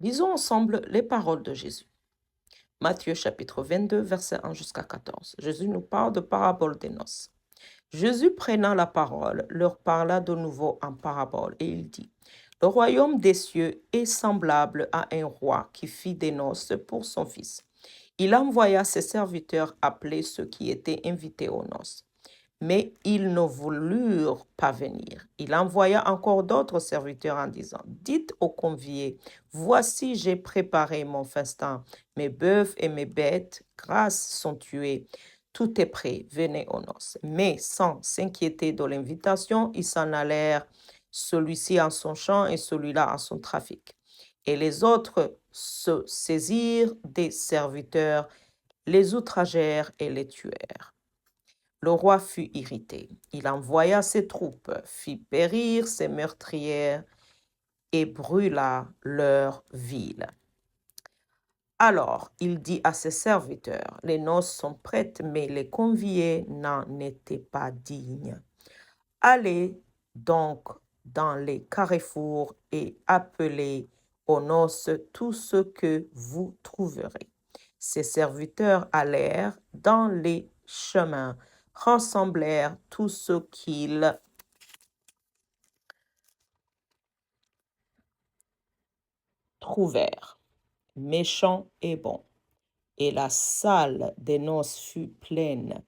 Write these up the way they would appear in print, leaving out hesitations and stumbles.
Lisons ensemble les paroles de Jésus. Matthieu chapitre 22, verset 1 jusqu'à 14. Jésus nous parle de parabole des noces. Jésus prenant la parole, leur parla de nouveau en parabole et il dit, le royaume des cieux est semblable à un roi qui fit des noces pour son fils. Il envoya ses serviteurs appeler ceux qui étaient invités aux noces. Mais ils ne voulurent pas venir. Il envoya encore d'autres serviteurs en disant, dites aux conviés, voici j'ai préparé mon festin, mes bœufs et mes bêtes grasses sont tués. Tout est prêt, venez aux noces. Mais sans s'inquiéter de l'invitation, ils s'en allèrent, celui-ci en son champ et celui-là en son trafic. Et les autres se saisirent des serviteurs, les outragèrent et les tuèrent. Le roi fut irrité. Il envoya ses troupes, fit périr ses meurtrières et brûla leur ville. Alors il dit à ses serviteurs, les noces sont prêtes, mais les conviés n'en étaient pas dignes. Allez donc dans les carrefours et appelez aux noces tout ce que vous trouverez. Ses serviteurs allèrent dans les chemins, rassemblèrent tout ce qu'ils trouvèrent, méchants et bons. Et la salle des noces fut pleine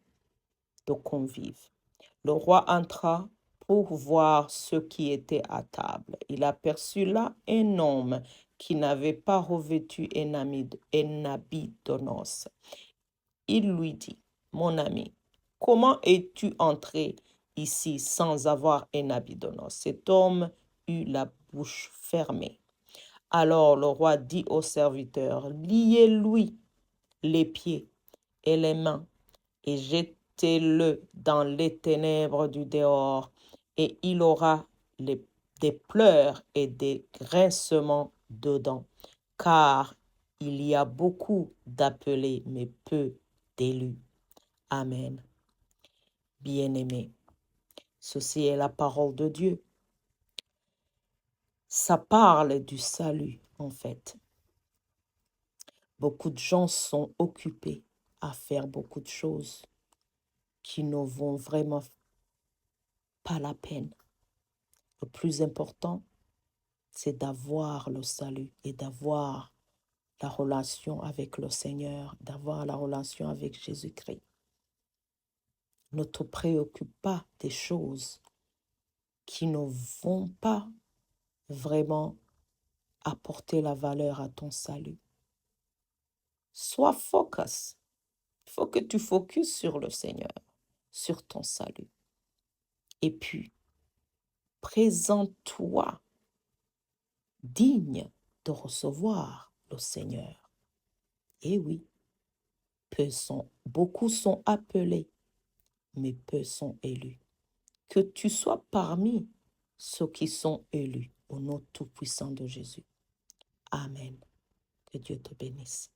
de convives. Le roi entra pour voir ceux qui étaient à table. Il aperçut là un homme qui n'avait pas revêtu un habit de noces. Il lui dit, mon ami, comment es-tu entré ici sans avoir un habit de noces? Cet homme eut la bouche fermée. Alors le roi dit au serviteur, liez-lui les pieds et les mains et jetez-le dans les ténèbres du dehors, et il aura des pleurs et des grincements dedans, car il y a beaucoup d'appelés, mais peu d'élus. Amen. Bien-aimés, ceci est la parole de Dieu. Ça parle du salut, en fait. Beaucoup de gens sont occupés à faire beaucoup de choses qui ne vont vraiment pas la peine. Le plus important, c'est d'avoir le salut et d'avoir la relation avec le Seigneur, d'avoir la relation avec Jésus-Christ. Ne te préoccupe pas des choses qui ne vont pas vraiment apporter la valeur à ton salut. Sois focus. Il faut que tu focuses sur le Seigneur, sur ton salut. Et puis, présente-toi digne de recevoir le Seigneur. Et oui, beaucoup sont appelés, mais peu sont élus. Que tu sois parmi ceux qui sont élus au nom tout-puissant de Jésus. Amen. Que Dieu te bénisse.